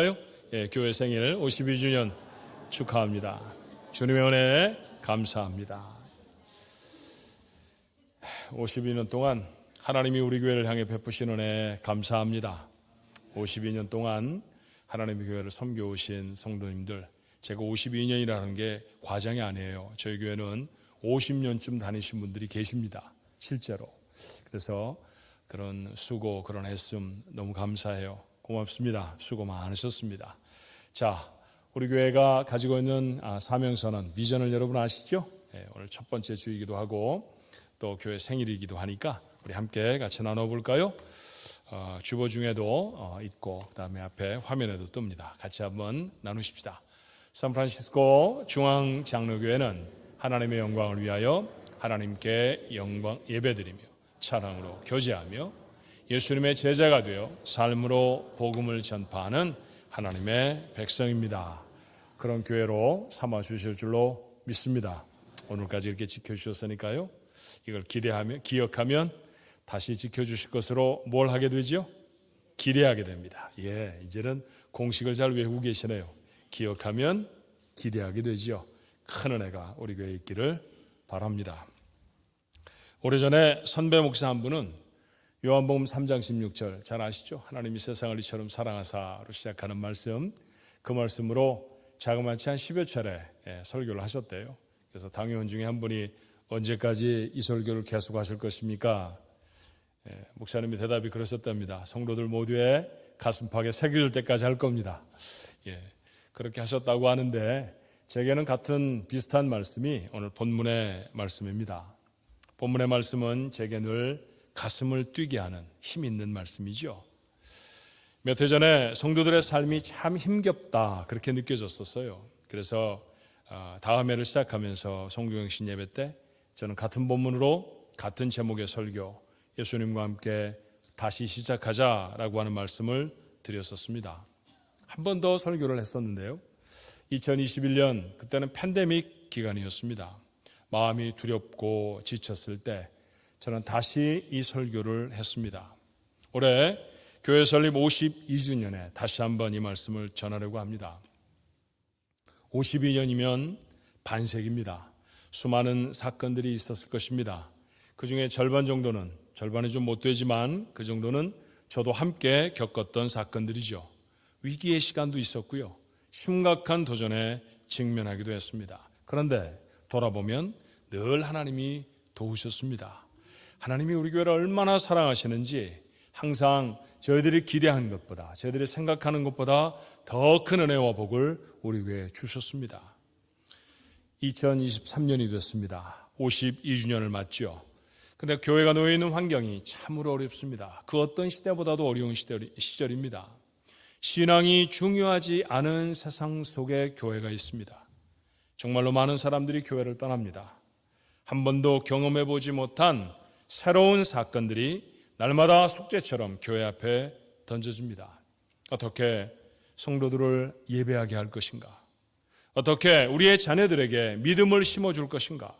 예, 교회 생일 52주년 축하합니다. 주님의 은혜에 감사합니다. 52년 동안 하나님이 우리 교회를 향해 베푸신 은혜에 감사합니다. 52년 동안 하나님의 교회를 섬겨오신 성도님들, 제가 52년이라는 게 과장이 아니에요. 저희 교회는 50년쯤 다니신 분들이 계십니다. 실제로. 그래서 그런 수고, 그런 애씀 너무 감사해요. 고맙습니다. 수고 많으셨습니다. 자, 우리 교회가 가지고 있는 사명선언, 비전을 여러분 아시죠? 네, 오늘 첫 번째 주이기도 하고 또 교회 생일이기도 하니까 우리 함께 같이 나눠볼까요? 주보 중에도 있고 그 다음에 앞에 화면에도 뜹니다. 같이 한번 나누십시다. 샌프란시스코 중앙장로교회는 하나님의 영광을 위하여 하나님께 영광 예배드리며 찬양으로 교제하며 예수님의 제자가 되어 삶으로 복음을 전파하는 하나님의 백성입니다. 그런 교회로 삼아주실 줄로 믿습니다. 오늘까지 이렇게 지켜주셨으니까요. 이걸 기억하면 다시 지켜주실 것으로 뭘 하게 되죠? 기대하게 됩니다. 예, 이제는 공식을 잘 외우고 계시네요. 기억하면 기대하게 되죠. 큰 은혜가 우리 교회에 있기를 바랍니다. 오래전에 선배 목사 한 분은 요한복음 3장 16절 잘 아시죠? 하나님이 세상을 이처럼 사랑하사로 시작하는 말씀, 그 말씀으로 자그마치 한 10여 차례 설교를 하셨대요. 그래서 당회원 중에 한 분이 언제까지 이 설교를 계속하실 것입니까? 목사님이 대답이 그러셨답니다. 성도들 모두의 가슴팍에 새겨질 때까지 할 겁니다. 그렇게 하셨다고 하는데 제게는 같은 비슷한 말씀이 오늘 본문의 말씀입니다. 본문의 말씀은 제게 늘 가슴을 뛰게 하는 힘 있는 말씀이죠. 몇 해 전에 성도들의 삶이 참 힘겹다 그렇게 느껴졌었어요. 그래서 다음 해를 시작하면서 성교경신 예배 때 저는 같은 본문으로 같은 제목의 설교 예수님과 함께 다시 시작하자라고 하는 말씀을 드렸었습니다. 한 번 더 설교를 했었는데요. 2021년 그때는 팬데믹 기간이었습니다. 마음이 두렵고 지쳤을 때 저는 다시 이 설교를 했습니다. 올해 교회 설립 52주년에 다시 한번 이 말씀을 전하려고 합니다. 52년이면 반세기입니다. 수많은 사건들이 있었을 것입니다. 그 중에 절반이 좀 못 되지만 그 정도는 저도 함께 겪었던 사건들이죠. 위기의 시간도 있었고요. 심각한 도전에 직면하기도 했습니다. 그런데 돌아보면 늘 하나님이 도우셨습니다. 하나님이 우리 교회를 얼마나 사랑하시는지 항상 저희들이 기대하는 것보다 저희들이 생각하는 것보다 더 큰 은혜와 복을 우리 교회에 주셨습니다. 2023년이 됐습니다. 52주년을 맞죠. 그런데 교회가 놓여 있는 환경이 참으로 어렵습니다. 그 어떤 시대보다도 어려운 시절입니다. 신앙이 중요하지 않은 세상 속에 교회가 있습니다. 정말로 많은 사람들이 교회를 떠납니다. 한 번도 경험해보지 못한 새로운 사건들이 날마다 숙제처럼 교회 앞에 던져집니다. 어떻게 성도들을 예배하게 할 것인가? 어떻게 우리의 자녀들에게 믿음을 심어줄 것인가?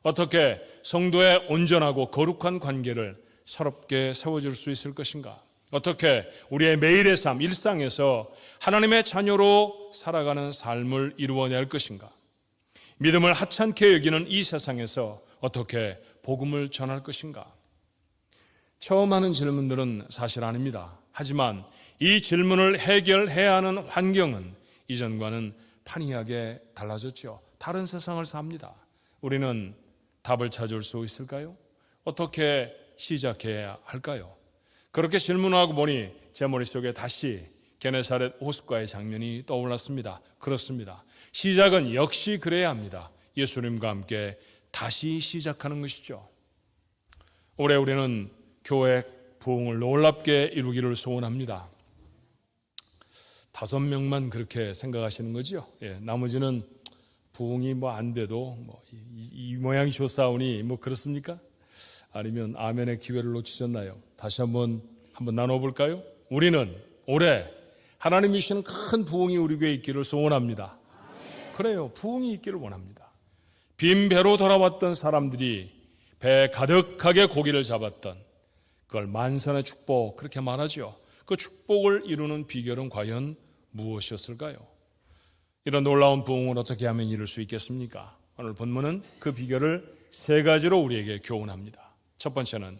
어떻게 성도의 온전하고 거룩한 관계를 새롭게 세워줄 수 있을 것인가? 어떻게 우리의 매일의 삶, 일상에서 하나님의 자녀로 살아가는 삶을 이루어낼 것인가? 믿음을 하찮게 여기는 이 세상에서 어떻게 복음을 전할 것인가? 처음 하는 질문들은 사실 아닙니다. 하지만 이 질문을 해결해야 하는 환경은 이전과는 판이하게 달라졌죠. 다른 세상을 삽니다. 우리는 답을 찾을 수 있을까요? 어떻게 시작해야 할까요? 그렇게 질문하고 보니 제 머릿속에 다시 게네사렛 호숫가의 장면이 떠올랐습니다. 그렇습니다. 시작은 역시 그래야 합니다. 예수님과 함께 다시 시작하는 것이죠. 올해 우리는 교회 부흥을 놀랍게 이루기를 소원합니다. 5명만 그렇게 생각하시는 거죠. 나머지는 부흥이 안 돼도 이 모양이 좋사오니 그렇습니까? 아니면 아멘의 기회를 놓치셨나요? 다시 한번 나눠볼까요? 우리는 올해 하나님이 주시는 큰 부흥이 우리 교회에 있기를 소원합니다. 그래요. 부흥이 있기를 원합니다. 빈 배로 돌아왔던 사람들이 배 가득하게 고기를 잡았던 그걸 만선의 축복 그렇게 말하죠. 그 축복을 이루는 비결은 과연 무엇이었을까요? 이런 놀라운 부흥을 어떻게 하면 이룰 수 있겠습니까? 오늘 본문은 그 비결을 세 가지로 우리에게 교훈합니다. 첫 번째는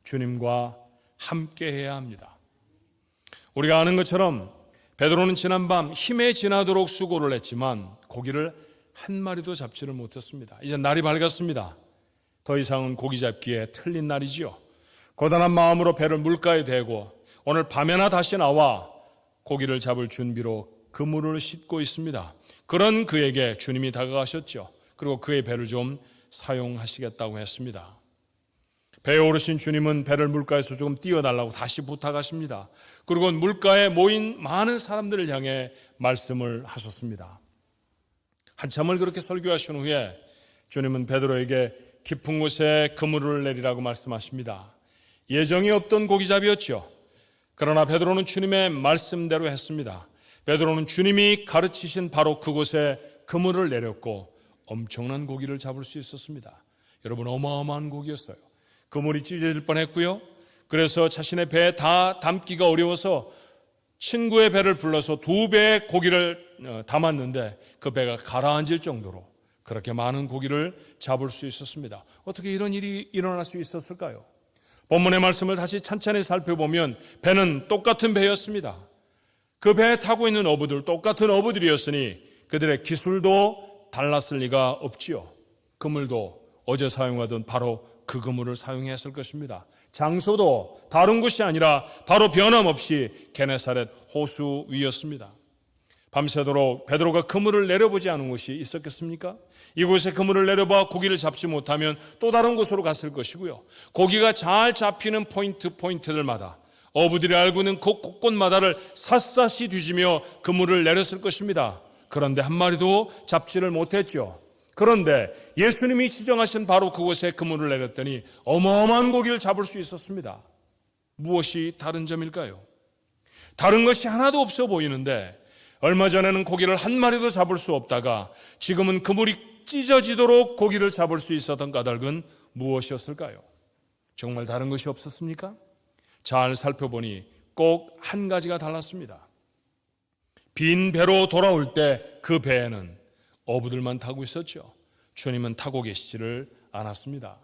주님과 함께해야 합니다. 우리가 아는 것처럼 베드로는 지난밤 힘에 지나도록 수고를 했지만 고기를 한 마리도 잡지를 못했습니다. 이제 날이 밝았습니다. 더 이상은 고기 잡기에 틀린 날이지요. 고단한 마음으로 배를 물가에 대고 오늘 밤에나 다시 나와 고기를 잡을 준비로 그물을 싣고 있습니다. 그런 그에게 주님이 다가가셨죠. 그리고 그의 배를 좀 사용하시겠다고 했습니다. 배에 오르신 주님은 배를 물가에서 조금 띄워달라고 다시 부탁하십니다. 그리고 물가에 모인 많은 사람들을 향해 말씀을 하셨습니다. 한참을 그렇게 설교하신 후에 주님은 베드로에게 깊은 곳에 그물을 내리라고 말씀하십니다. 예정이 없던 고기잡이였죠. 그러나 베드로는 주님의 말씀대로 했습니다. 베드로는 주님이 가르치신 바로 그곳에 그물을 내렸고 엄청난 고기를 잡을 수 있었습니다. 여러분, 어마어마한 고기였어요. 그물이 찢어질 뻔했고요. 그래서 자신의 배에 다 담기가 어려워서 친구의 배를 불러서 2배의 고기를 담았는데 그 배가 가라앉을 정도로 그렇게 많은 고기를 잡을 수 있었습니다. 어떻게 이런 일이 일어날 수 있었을까요? 본문의 말씀을 다시 찬찬히 살펴보면 배는 똑같은 배였습니다. 그 배에 타고 있는 어부들, 똑같은 어부들이었으니 그들의 기술도 달랐을 리가 없지요. 그물도 어제 사용하던 바로 그 그물을 사용했을 것입니다. 장소도 다른 곳이 아니라 바로 변함없이 게네사렛 호수 위였습니다. 밤새도록 베드로가 그물을 내려보지 않은 곳이 있었겠습니까? 이곳에 그물을 내려봐 고기를 잡지 못하면 또 다른 곳으로 갔을 것이고요. 고기가 잘 잡히는 포인트들마다 어부들이 알고 있는 그 곳곳마다를 샅샅이 뒤지며 그물을 내렸을 것입니다. 그런데 한 마리도 잡지를 못했죠. 그런데 예수님이 지정하신 바로 그곳에 그물을 내렸더니 어마어마한 고기를 잡을 수 있었습니다. 무엇이 다른 점일까요? 다른 것이 하나도 없어 보이는데 얼마 전에는 고기를 한 마리도 잡을 수 없다가 지금은 그물이 찢어지도록 고기를 잡을 수 있었던 까닭은 무엇이었을까요? 정말 다른 것이 없었습니까? 잘 살펴보니 꼭 한 가지가 달랐습니다. 빈 배로 돌아올 때 그 배에는 어부들만 타고 있었죠. 주님은 타고 계시지를 않았습니다.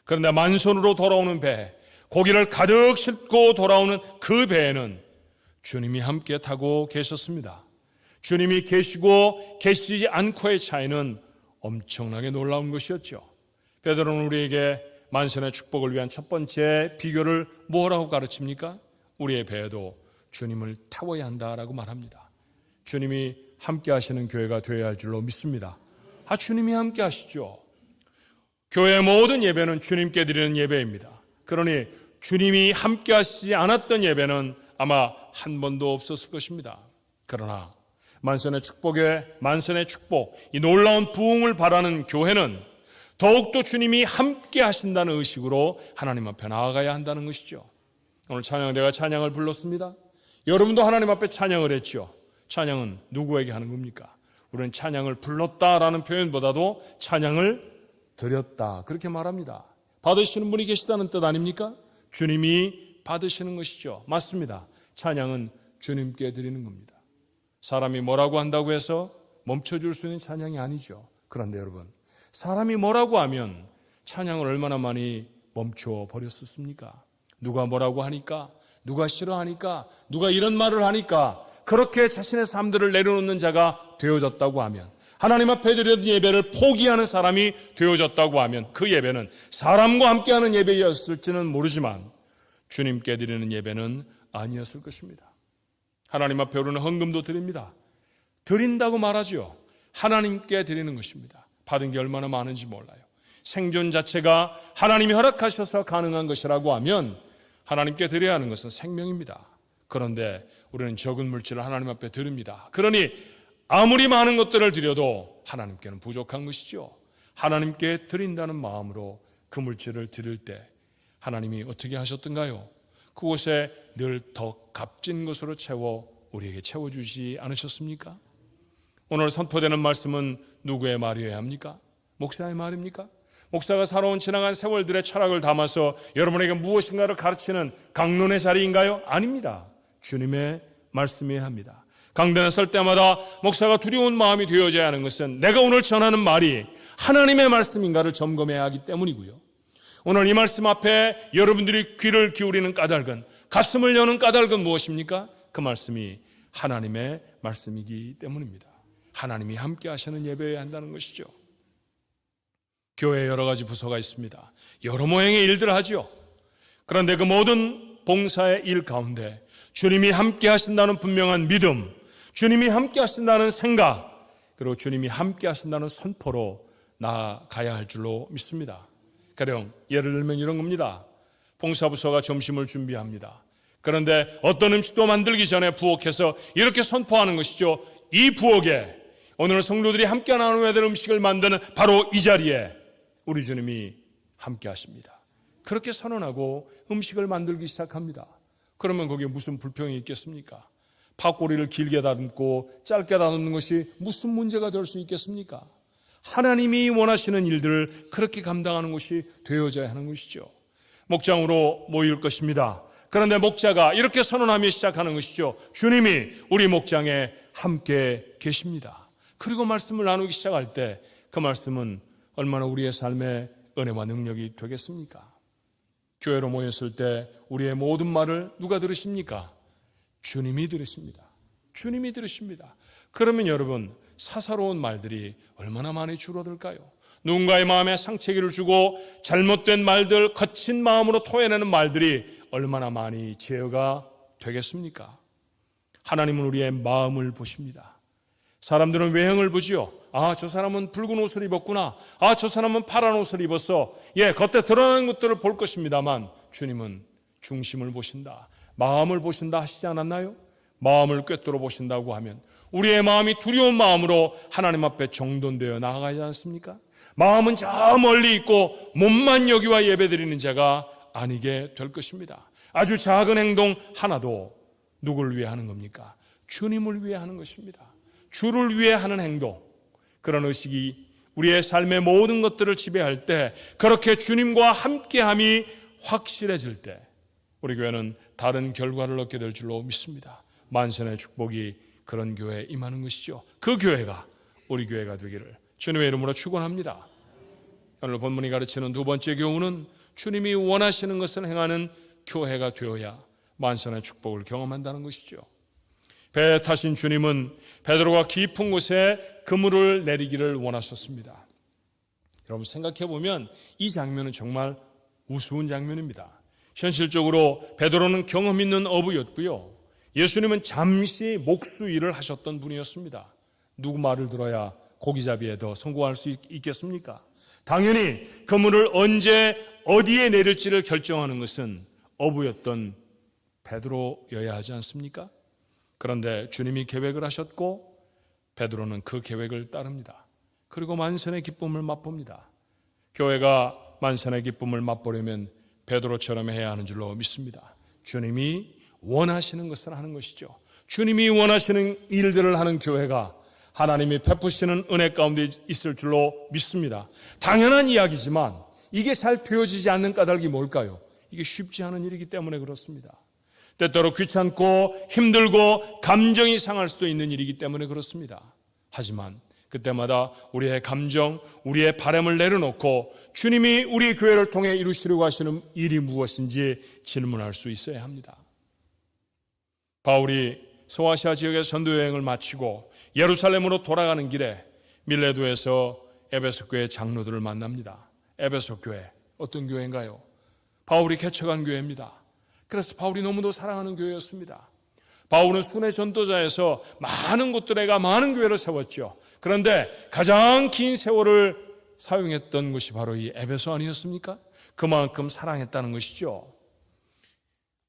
그런데 만손으로 돌아오는 배, 고기를 가득 싣고 돌아오는 그 배에는 주님이 함께 타고 계셨습니다. 주님이 계시고 계시지 않고의 차이는 엄청나게 놀라운 것이었죠. 베드로는 우리에게 만선의 축복을 위한 첫 번째 비결을 뭐라고 가르칩니까? 우리의 배에도 주님을 타워야 한다라고 말합니다. 주님이 함께 하시는 교회가 되어야 할 줄로 믿습니다. 주님이 함께 하시죠. 교회의 모든 예배는 주님께 드리는 예배입니다. 그러니 주님이 함께 하시지 않았던 예배는 아마 한 번도 없었을 것입니다. 그러나 만선의 축복, 이 놀라운 부흥을 바라는 교회는 더욱더 주님이 함께 하신다는 의식으로 하나님 앞에 나아가야 한다는 것이죠. 오늘 찬양대가 찬양을 불렀습니다. 여러분도 하나님 앞에 찬양을 했죠. 찬양은 누구에게 하는 겁니까? 우리는 찬양을 불렀다라는 표현보다도 찬양을 드렸다, 그렇게 말합니다. 받으시는 분이 계시다는 뜻 아닙니까? 주님이 받으시는 것이죠. 맞습니다. 찬양은 주님께 드리는 겁니다. 사람이 뭐라고 한다고 해서 멈춰줄 수 있는 찬양이 아니죠. 그런데 여러분, 사람이 뭐라고 하면 찬양을 얼마나 많이 멈춰버렸었습니까? 누가 뭐라고 하니까, 누가 싫어하니까, 누가 이런 말을 하니까 그렇게 자신의 삶들을 내려놓는 자가 되어졌다고 하면, 하나님 앞에 드리는 예배를 포기하는 사람이 되어졌다고 하면 그 예배는 사람과 함께하는 예배였을지는 모르지만 주님께 드리는 예배는 아니었을 것입니다. 하나님 앞에 오르는 헌금도 드립니다. 드린다고 말하죠. 하나님께 드리는 것입니다. 받은 게 얼마나 많은지 몰라요. 생존 자체가 하나님이 허락하셔서 가능한 것이라고 하면 하나님께 드려야 하는 것은 생명입니다. 그런데 우리는 적은 물질을 하나님 앞에 드립니다. 그러니 아무리 많은 것들을 드려도 하나님께는 부족한 것이죠. 하나님께 드린다는 마음으로 그 물질을 드릴 때 하나님이 어떻게 하셨던가요? 그곳에 늘 더 값진 것으로 우리에게 채워주지 않으셨습니까? 오늘 선포되는 말씀은 누구의 말이어야 합니까? 목사의 말입니까? 목사가 살아온 지나간 세월들의 철학을 담아서 여러분에게 무엇인가를 가르치는 강론의 자리인가요? 아닙니다. 주님의 말씀이어야 합니다. 강단에 설 때마다 목사가 두려운 마음이 되어져야 하는 것은 내가 오늘 전하는 말이 하나님의 말씀인가를 점검해야 하기 때문이고요. 오늘 이 말씀 앞에 여러분들이 귀를 기울이는 까닭은, 가슴을 여는 까닭은 무엇입니까? 그 말씀이 하나님의 말씀이기 때문입니다. 하나님이 함께 하시는 예배여야 한다는 것이죠. 교회에 여러 가지 부서가 있습니다. 여러 모양의 일들을 하죠. 그런데 그 모든 봉사의 일 가운데 주님이 함께 하신다는 분명한 믿음, 주님이 함께 하신다는 생각, 그리고 주님이 함께 하신다는 선포로 나아가야 할 줄로 믿습니다. 가령 예를 들면 이런 겁니다. 봉사부서가 점심을 준비합니다. 그런데 어떤 음식도 만들기 전에 부엌에서 이렇게 선포하는 것이죠. 이 부엌에 오늘 성도들이 함께 나눠야 될 음식을 만드는 바로 이 자리에 우리 주님이 함께 하십니다. 그렇게 선언하고 음식을 만들기 시작합니다. 그러면 거기에 무슨 불평이 있겠습니까? 팥꼬리를 길게 다듬고 짧게 다듬는 것이 무슨 문제가 될 수 있겠습니까? 하나님이 원하시는 일들을 그렇게 감당하는 것이 되어져야 하는 것이죠. 목장으로 모일 것입니다. 그런데 목자가 이렇게 선언하며 시작하는 것이죠. 주님이 우리 목장에 함께 계십니다. 그리고 말씀을 나누기 시작할 때 그 말씀은 얼마나 우리의 삶의 은혜와 능력이 되겠습니까? 교회로 모였을 때 우리의 모든 말을 누가 들으십니까? 주님이 들으십니다. 주님이 들으십니다. 그러면 여러분, 사사로운 말들이 얼마나 많이 줄어들까요? 누군가의 마음에 상처기를 주고 잘못된 말들, 거친 마음으로 토해내는 말들이 얼마나 많이 제어가 되겠습니까? 하나님은 우리의 마음을 보십니다. 사람들은 외형을 보지요. 아, 저 사람은 붉은 옷을 입었구나. 아, 저 사람은 파란 옷을 입었어. 예, 겉에 드러나는 것들을 볼 것입니다만 주님은 중심을 보신다, 마음을 보신다 하시지 않았나요? 마음을 꿰뚫어 보신다고 하면 우리의 마음이 두려운 마음으로 하나님 앞에 정돈되어 나아가지 않습니까? 마음은 저 멀리 있고 몸만 여기와 예배드리는 자가 아니게 될 것입니다. 아주 작은 행동 하나도 누구를 위해 하는 겁니까? 주님을 위해 하는 것입니다. 주를 위해 하는 행동, 그런 의식이 우리의 삶의 모든 것들을 지배할 때, 그렇게 주님과 함께함이 확실해질 때 우리 교회는 다른 결과를 얻게 될 줄로 믿습니다. 만선의 축복이 그런 교회에 임하는 것이죠. 그 교회가 우리 교회가 되기를 주님의 이름으로 축원합니다. 오늘 본문이 가르치는 두 번째 교훈은 주님이 원하시는 것을 행하는 교회가 되어야 만선의 축복을 경험한다는 것이죠. 배에 타신 주님은 베드로가 깊은 곳에 그물을 내리기를 원하셨습니다. 여러분 생각해 보면 이 장면은 정말 우스운 장면입니다. 현실적으로 베드로는 경험 있는 어부였고요. 예수님은 잠시 목수 일을 하셨던 분이었습니다. 누구 말을 들어야 고기잡이에 더 성공할 수 있겠습니까? 당연히 그물을 언제 어디에 내릴지를 결정하는 것은 어부였던 베드로여야 하지 않습니까? 그런데 주님이 계획을 하셨고 베드로는 그 계획을 따릅니다. 그리고 만선의 기쁨을 맛봅니다. 교회가 만선의 기쁨을 맛보려면 베드로처럼 해야 하는 줄로 믿습니다. 주님이 원하시는 것을 하는 것이죠. 주님이 원하시는 일들을 하는 교회가 하나님이 베푸시는 은혜 가운데 있을 줄로 믿습니다. 당연한 이야기지만 이게 잘 되어지지 않는 까닭이 뭘까요? 이게 쉽지 않은 일이기 때문에 그렇습니다. 때때로 귀찮고 힘들고 감정이 상할 수도 있는 일이기 때문에 그렇습니다. 하지만 그때마다 우리의 감정, 우리의 바람을 내려놓고 주님이 우리 교회를 통해 이루시려고 하시는 일이 무엇인지 질문할 수 있어야 합니다. 바울이 소아시아 지역의 전도 여행을 마치고 예루살렘으로 돌아가는 길에 밀레도에서 에베소 교회 장로들을 만납니다. 에베소 교회, 어떤 교회인가요? 바울이 개척한 교회입니다. 그래서 바울이 너무도 사랑하는 교회였습니다. 바울은 순회 전도자에서 많은 곳들에 가 많은 교회를 세웠죠. 그런데 가장 긴 세월을 사용했던 곳이 바로 이 에베소 아니었습니까? 그만큼 사랑했다는 것이죠.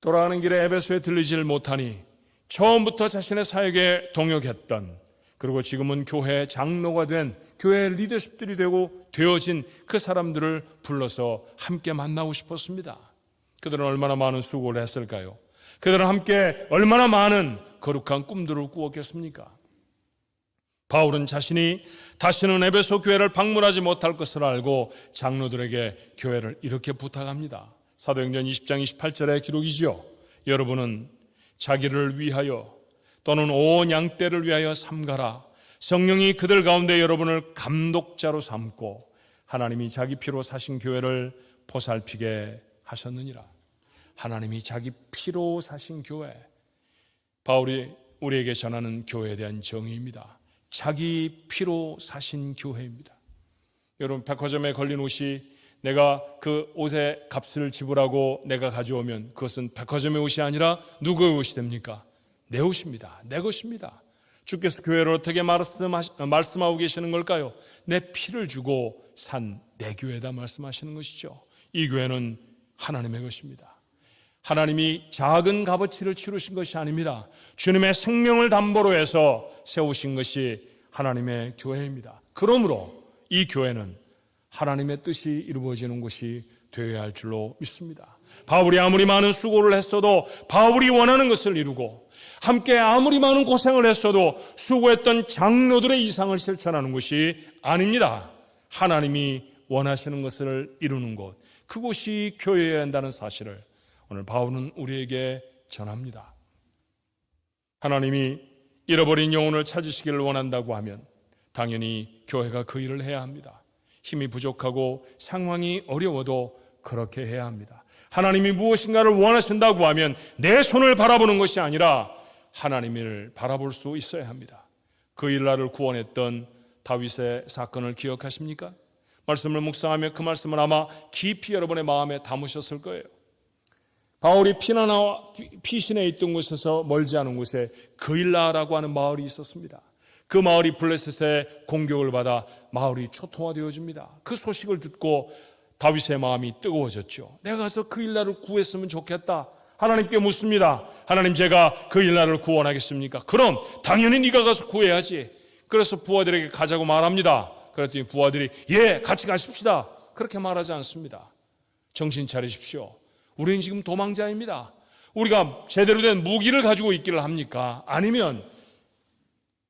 돌아가는 길에 에베소에 들리질 못하니 처음부터 자신의 사역에 동역했던, 그리고 지금은 교회 장로가 된, 교회 리더십들이 되어진 그 사람들을 불러서 함께 만나고 싶었습니다. 그들은 얼마나 많은 수고를 했을까요? 그들은 함께 얼마나 많은 거룩한 꿈들을 꾸었겠습니까? 바울은 자신이 다시는 에베소 교회를 방문하지 못할 것을 알고 장로들에게 교회를 이렇게 부탁합니다. 사도행전 20장 28절의 기록이죠. 여러분은 자기를 위하여 또는 온 양떼를 위하여 삼가라. 성령이 그들 가운데 여러분을 감독자로 삼고 하나님이 자기 피로 사신 교회를 보살피게 하셨느니라. 하나님이 자기 피로 사신 교회, 바울이 우리에게 전하는 교회에 대한 정의입니다. 자기 피로 사신 교회입니다. 여러분, 백화점에 걸린 옷이 내가 그 옷의 값을 지불하고 내가 가져오면 그것은 백화점의 옷이 아니라 누구의 옷이 됩니까? 내 옷입니다. 내 것입니다. 주께서 교회를 어떻게 말씀하고 계시는 걸까요? 내 피를 주고 산 내 교회다 말씀하시는 것이죠. 이 교회는 하나님의 것입니다. 하나님이 작은 값어치를 치르신 것이 아닙니다. 주님의 생명을 담보로 해서 세우신 것이 하나님의 교회입니다. 그러므로 이 교회는 하나님의 뜻이 이루어지는 곳이 되어야 할 줄로 믿습니다. 바울이 아무리 많은 수고를 했어도 바울이 원하는 것을 이루고 함께 아무리 많은 고생을 했어도 수고했던 장로들의 이상을 실천하는 것이 아닙니다. 하나님이 원하시는 것을 이루는 곳, 그곳이 교회여야 한다는 사실을 오늘 바울은 우리에게 전합니다. 하나님이 잃어버린 영혼을 찾으시기를 원한다고 하면 당연히 교회가 그 일을 해야 합니다. 힘이 부족하고 상황이 어려워도 그렇게 해야 합니다. 하나님이 무엇인가를 원하신다고 하면 내 손을 바라보는 것이 아니라 하나님을 바라볼 수 있어야 합니다. 그 일날을 구원했던 다윗의 사건을 기억하십니까? 말씀을 묵상하며 그 말씀을 아마 깊이 여러분의 마음에 담으셨을 거예요. 바울이 피나나와 피신에 있던 곳에서 멀지 않은 곳에 그일라라고 하는 마을이 있었습니다. 그 마을이 블레셋의 공격을 받아 마을이 초토화되어집니다. 그 소식을 듣고 다윗의 마음이 뜨거워졌죠. 내가 가서 그일라를 구했으면 좋겠다. 하나님께 묻습니다. 하나님, 제가 그일라를 구원하겠습니까? 그럼 당연히 네가 가서 구해야지. 그래서 부하들에게 가자고 말합니다. 그랬더니 부하들이 예, 같이 가십시다. 그렇게 말하지 않습니다. 정신 차리십시오. 우리는 지금 도망자입니다. 우리가 제대로 된 무기를 가지고 있기를 합니까? 아니면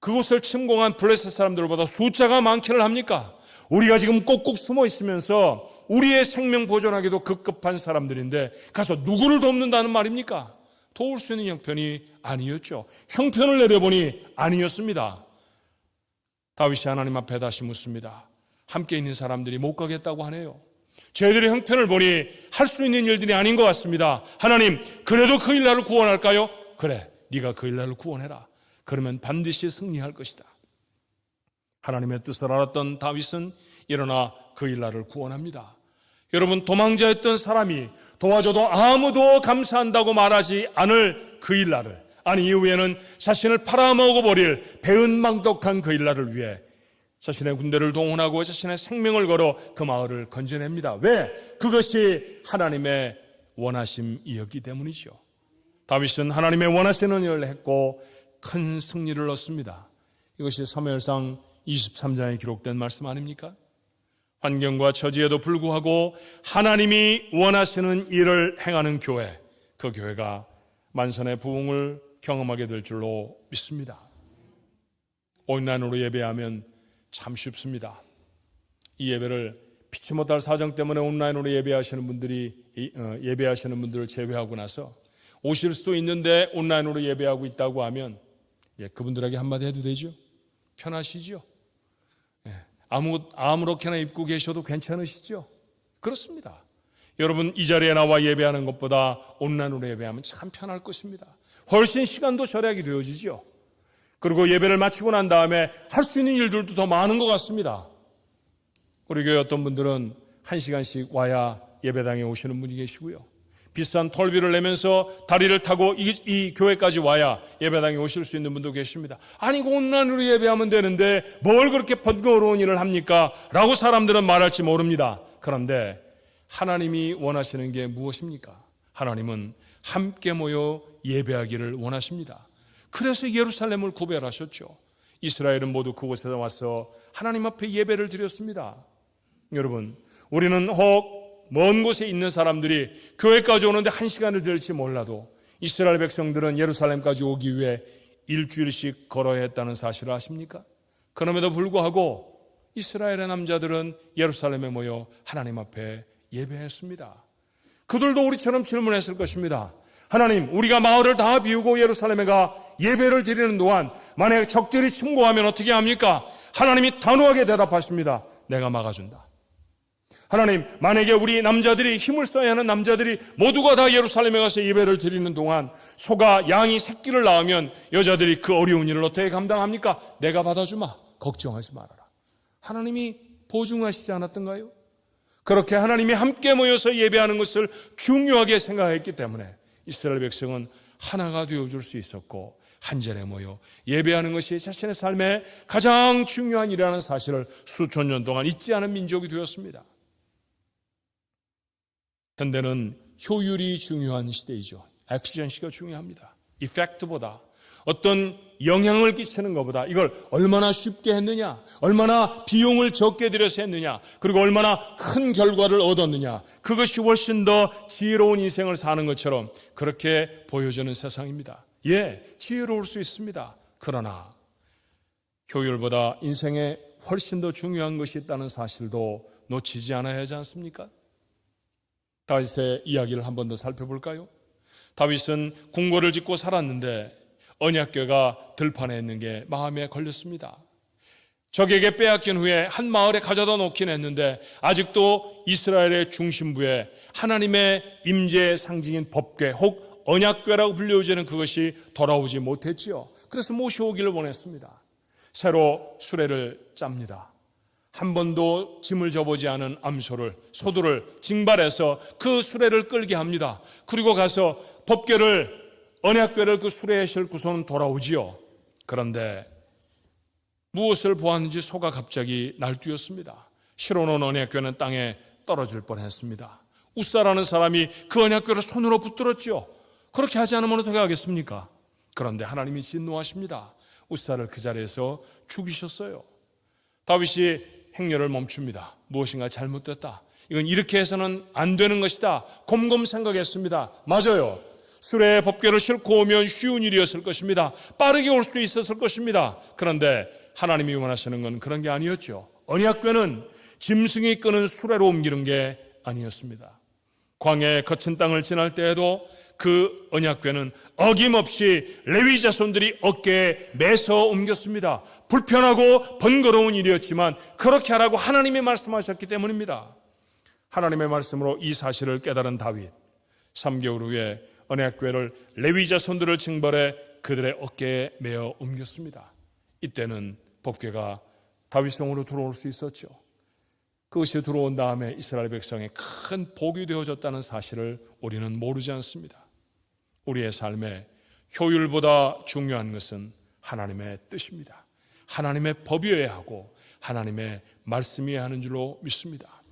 그곳을 침공한 블레셋 사람들보다 숫자가 많기를 합니까? 우리가 지금 꼭꼭 숨어 있으면서 우리의 생명 보존하기도 급급한 사람들인데 가서 누구를 돕는다는 말입니까? 도울 수 있는 형편이 아니었죠. 형편을 내려보니 아니었습니다. 다윗이 하나님 앞에 다시 묻습니다. 함께 있는 사람들이 못 가겠다고 하네요. 저희들의 형편을 보니 할 수 있는 일들이 아닌 것 같습니다. 하나님, 그래도 그일라를 구원할까요? 그래, 네가 그일라를 구원해라. 그러면 반드시 승리할 것이다. 하나님의 뜻을 알았던 다윗은 일어나 그일라를 구원합니다. 여러분, 도망자였던 사람이 도와줘도 아무도 감사한다고 말하지 않을 그일라를, 아니 이후에는 자신을 팔아먹어버릴 배은망덕한 그일라를 위해 자신의 군대를 동원하고 자신의 생명을 걸어 그 마을을 건져냅니다. 왜? 그것이 하나님의 원하심이었기 때문이죠. 다윗은 하나님의 원하시는 일을 했고 큰 승리를 얻습니다. 이것이 사무엘상 23장에 기록된 말씀 아닙니까? 환경과 처지에도 불구하고 하나님이 원하시는 일을 행하는 교회, 그 교회가 만선의 부흥을 경험하게 될 줄로 믿습니다. 온라인으로 예배하면 참 쉽습니다. 이 예배를 피치 못할 사정 때문에 온라인으로 예배하시는 분들을 제외하고 나서 오실 수도 있는데 온라인으로 예배하고 있다고 하면 그분들에게 한마디 해도 되죠? 편하시죠? 아무렇게나 입고 계셔도 괜찮으시죠? 그렇습니다. 여러분, 이 자리에 나와 예배하는 것보다 온라인으로 예배하면 참 편할 것입니다. 훨씬 시간도 절약이 되어지죠. 그리고 예배를 마치고 난 다음에 할 수 있는 일들도 더 많은 것 같습니다. 우리 교회 어떤 분들은 1시간씩 와야 예배당에 오시는 분이 계시고요. 비싼 톨비를 내면서 다리를 타고 이 교회까지 와야 예배당에 오실 수 있는 분도 계십니다. 아니, 온라인으로 예배하면 되는데 뭘 그렇게 번거로운 일을 합니까? 라고 사람들은 말할지 모릅니다. 그런데 하나님이 원하시는 게 무엇입니까? 하나님은 함께 모여 예배하기를 원하십니다. 그래서 예루살렘을 구별하셨죠. 이스라엘은 모두 그곳에 와서 하나님 앞에 예배를 드렸습니다. 여러분, 우리는 혹 먼 곳에 있는 사람들이 교회까지 오는데 1시간을 들을지 몰라도 이스라엘 백성들은 예루살렘까지 오기 위해 일주일씩 걸어야 했다는 사실을 아십니까? 그럼에도 불구하고 이스라엘의 남자들은 예루살렘에 모여 하나님 앞에 예배했습니다. 그들도 우리처럼 질문했을 것입니다. 하나님, 우리가 마을을 다 비우고 예루살렘에 가 예배를 드리는 동안 만약 적들이 침공하면 어떻게 합니까? 하나님이 단호하게 대답하십니다. 내가 막아준다. 하나님, 만약에 우리 남자들이, 힘을 써야 하는 남자들이 모두가 다 예루살렘에 가서 예배를 드리는 동안 소가, 양이 새끼를 낳으면 여자들이 그 어려운 일을 어떻게 감당합니까? 내가 받아주마. 걱정하지 말아라. 하나님이 보증하시지 않았던가요? 그렇게 하나님이 함께 모여서 예배하는 것을 중요하게 생각했기 때문에 이스라엘 백성은 하나가 되어줄 수 있었고, 한 자리에 모여 예배하는 것이 자신의 삶에 가장 중요한 일이라는 사실을 수천 년 동안 잊지 않은 민족이 되었습니다. 현대는 효율이 중요한 시대이죠. 에피시언시가 중요합니다. 이펙트보다, 어떤 영향을 끼치는 것보다 이걸 얼마나 쉽게 했느냐, 얼마나 비용을 적게 들여서 했느냐, 그리고 얼마나 큰 결과를 얻었느냐, 그것이 훨씬 더 지혜로운 인생을 사는 것처럼 그렇게 보여주는 세상입니다. 예, 지혜로울 수 있습니다. 그러나 효율보다 인생에 훨씬 더 중요한 것이 있다는 사실도 놓치지 않아야 하지 않습니까? 다윗의 이야기를 한 번 더 살펴볼까요? 다윗은 궁궐을 짓고 살았는데 언약궤가 들판에 있는 게 마음에 걸렸습니다. 적에게 빼앗긴 후에 한 마을에 가져다 놓긴 했는데 아직도 이스라엘의 중심부에 하나님의 임재의 상징인 법궤, 혹 언약궤라고 불려지는 그것이 돌아오지 못했지요. 그래서 모셔오기를 원했습니다. 새로 수레를 짭니다. 한 번도 짐을 져보지 않은 소들을 징발해서 그 수레를 끌게 합니다. 그리고 가서 언약궤를 그 수레에 싣고서는 돌아오지요. 그런데 무엇을 보았는지 소가 갑자기 날뛰었습니다. 실어놓은 언약궤는 땅에 떨어질 뻔했습니다. 웃사라는 사람이 그 언약궤를 손으로 붙들었죠. 그렇게 하지 않으면 어떻게 하겠습니까? 그런데 하나님이 진노하십니다. 웃사를 그 자리에서 죽이셨어요. 다윗이 행렬을 멈춥니다. 무엇인가 잘못됐다. 이건 이렇게 해서는 안 되는 것이다. 곰곰 생각했습니다. 맞아요. 수레에 법궤를 싣고 오면 쉬운 일이었을 것입니다. 빠르게 올 수도 있었을 것입니다. 그런데 하나님이 원하시는 건 그런 게 아니었죠. 언약궤는 짐승이 끄는 수레로 옮기는 게 아니었습니다. 광야의 거친 땅을 지날 때에도 그 언약궤는 어김없이 레위 자손들이 어깨에 매서 옮겼습니다. 불편하고 번거로운 일이었지만 그렇게 하라고 하나님이 말씀하셨기 때문입니다. 하나님의 말씀으로 이 사실을 깨달은 다윗, 3개월 후에 언약궤를 레위 자손들을 징벌해 그들의 어깨에 메어 옮겼습니다. 이때는 법궤가 다윗성으로 들어올 수 있었죠. 그것이 들어온 다음에 이스라엘 백성에 큰 복이 되어졌다는 사실을 우리는 모르지 않습니다. 우리의 삶에 효율보다 중요한 것은 하나님의 뜻입니다. 하나님의 법이어야 하고 하나님의 말씀이어야 하는 줄로 믿습니다.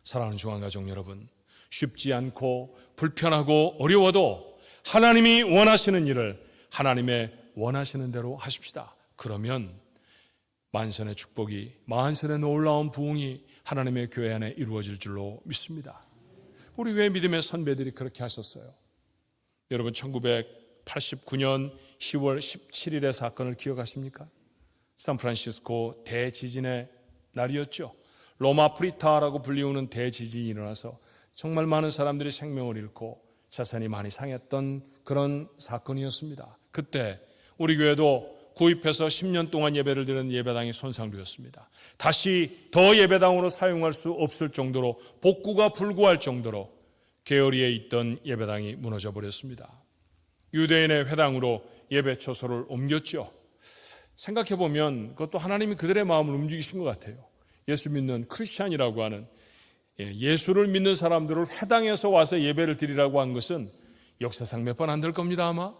사랑하는 중앙가족 여러분, 쉽지 않고 불편하고 어려워도 하나님이 원하시는 일을 하나님의 원하시는 대로 하십시다. 그러면 만선의 축복이, 만선의 놀라운 부흥이 하나님의 교회 안에 이루어질 줄로 믿습니다. 우리 교회 믿음의 선배들이 그렇게 하셨어요. 여러분, 1989년 10월 17일의 사건을 기억하십니까? 샌프란시스코 대지진의 날이었죠. 로마 프리타라고 불리우는 대지진이 일어나서 정말 많은 사람들이 생명을 잃고 자산이 많이 상했던 그런 사건이었습니다. 그때 우리 교회도 구입해서 10년 동안 예배를 드리는 예배당이 손상되었습니다. 다시 더 예배당으로 사용할 수 없을 정도로, 복구가 불구할 정도로 게어리에 있던 예배당이 무너져 버렸습니다. 유대인의 회당으로 예배 처소를 옮겼죠. 생각해보면 그것도 하나님이 그들의 마음을 움직이신 것 같아요. 예수 믿는 크리스찬이라고 하는, 예수를 믿는 사람들을 회당에서 와서 예배를 드리라고 한 것은 역사상 몇 번 안 될 겁니다, 아마.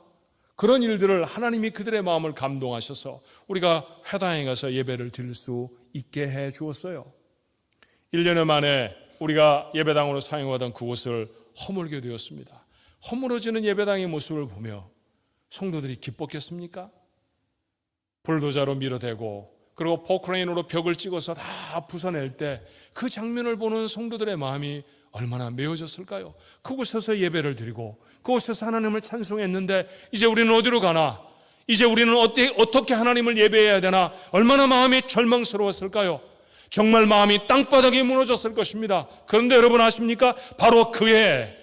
그런 일들을 하나님이 그들의 마음을 감동하셔서 우리가 회당에 가서 예배를 드릴 수 있게 해 주었어요. 1년여 만에 우리가 예배당으로 사용하던 그곳을 허물게 되었습니다. 허물어지는 예배당의 모습을 보며 성도들이 기뻤겠습니까? 불도자로 밀어대고 그리고 포크레인으로 벽을 찍어서 다 부숴낼 때 그 장면을 보는 성도들의 마음이 얼마나 메어졌을까요? 그곳에서 예배를 드리고 그곳에서 하나님을 찬송했는데 이제 우리는 어디로 가나? 이제 우리는 어떻게 하나님을 예배해야 되나? 얼마나 마음이 절망스러웠을까요? 정말 마음이 땅바닥에 무너졌을 것입니다. 그런데 여러분 아십니까? 바로 그해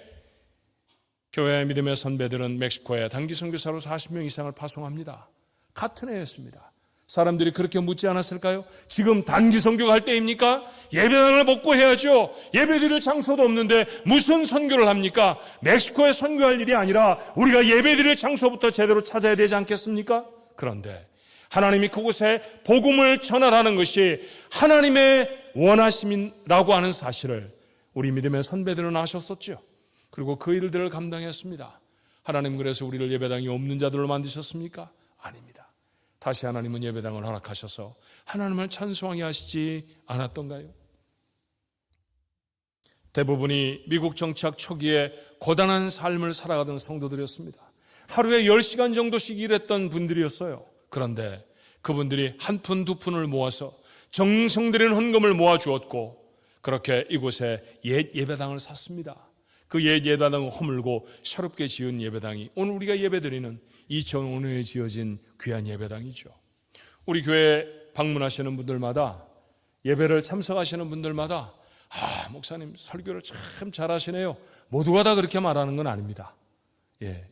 교회 믿음의 선배들은 멕시코에 단기 선교사로 40명 이상을 파송합니다. 같은 해였습니다. 사람들이 그렇게 묻지 않았을까요? 지금 단기 선교 갈 때입니까? 예배당을 복구해야죠. 예배드릴 장소도 없는데 무슨 선교를 합니까? 멕시코에 선교할 일이 아니라 우리가 예배드릴 장소부터 제대로 찾아야 되지 않겠습니까? 그런데 하나님이 그곳에 복음을 전하라는 것이 하나님의 원하심이라고 하는 사실을 우리 믿음의 선배들은 아셨었죠. 그리고 그 일들을 감당했습니다. 하나님 그래서 우리를 예배당이 없는 자들로 만드셨습니까? 아닙니다. 다시 하나님은 예배당을 허락하셔서 하나님을 찬송하게 하시지 않았던가요? 대부분이 미국 정착 초기에 고단한 삶을 살아가던 성도들이었습니다. 하루에 10시간 정도씩 일했던 분들이었어요. 그런데 그분들이 한 푼 두 푼을 모아서 정성 들인 헌금을 모아주었고 그렇게 이곳에 옛 예배당을 샀습니다. 그 옛 예배당을 허물고 새롭게 지은 예배당이 오늘 우리가 예배드리는 2005년에 지어진 귀한 예배당이죠. 우리 교회 방문하시는 분들마다 예배를 참석하시는 분들마다 목사님 설교를 참 잘하시네요. 모두가 다 그렇게 말하는 건 아닙니다.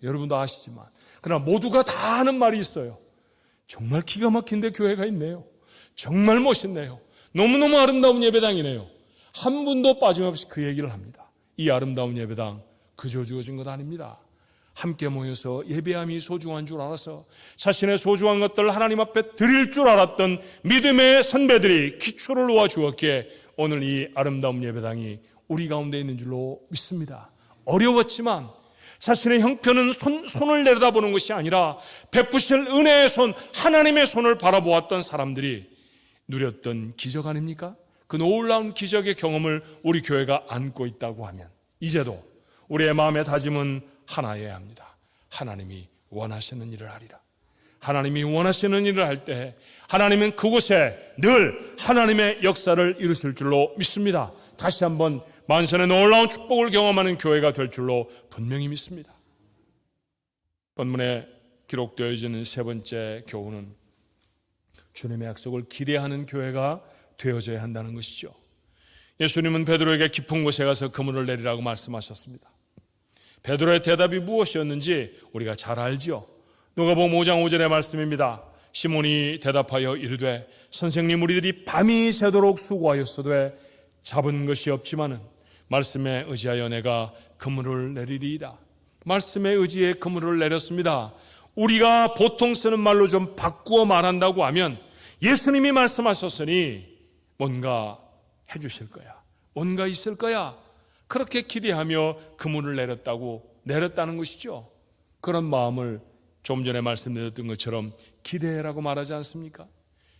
여러분도 아시지만 그러나 모두가 다 하는 말이 있어요. 정말 기가 막힌데 교회가 있네요. 정말 멋있네요. 너무너무 아름다운 예배당이네요. 한 분도 빠짐없이 그 얘기를 합니다. 이 아름다운 예배당 그저 주어진 것 아닙니다. 함께 모여서 예배함이 소중한 줄 알아서 자신의 소중한 것들을 하나님 앞에 드릴 줄 알았던 믿음의 선배들이 기초를 놓아 주었기에 오늘 이 아름다운 예배당이 우리 가운데 있는 줄로 믿습니다. 어려웠지만 자신의 형편은 손을 내려다보는 것이 아니라 베푸실 은혜의 손, 하나님의 손을 바라보았던 사람들이 누렸던 기적 아닙니까? 그 놀라운 기적의 경험을 우리 교회가 안고 있다고 하면 이제도 우리의 마음의 다짐은 하나여야 합니다. 하나님이 원하시는 일을 하리라. 하나님이 원하시는 일을 할 때 하나님은 그곳에 늘 하나님의 역사를 이루실 줄로 믿습니다. 다시 한번 만선의 놀라운 축복을 경험하는 교회가 될 줄로 분명히 믿습니다. 본문에 기록되어 있는 세 번째 교훈은 주님의 약속을 기대하는 교회가 되어져야 한다는 것이죠. 예수님은 베드로에게 깊은 곳에 가서 그물을 내리라고 말씀하셨습니다. 베드로의 대답이 무엇이었는지 우리가 잘 알죠. 누가복음 5장 5절의 말씀입니다. 시몬이 대답하여 이르되 선생님 우리들이 밤이 새도록 수고하였어도 잡은 것이 없지만은 말씀에 의지하여 내가 그물을 내리리이다. 말씀에 의지해 그물을 내렸습니다. 우리가 보통 쓰는 말로 좀 바꾸어 말한다고 하면 예수님이 말씀하셨으니 뭔가 해주실 거야. 뭔가 있을 거야. 그렇게 기대하며 그물을 내렸다는 것이죠. 그런 마음을 좀 전에 말씀드렸던 것처럼 기대라고 말하지 않습니까?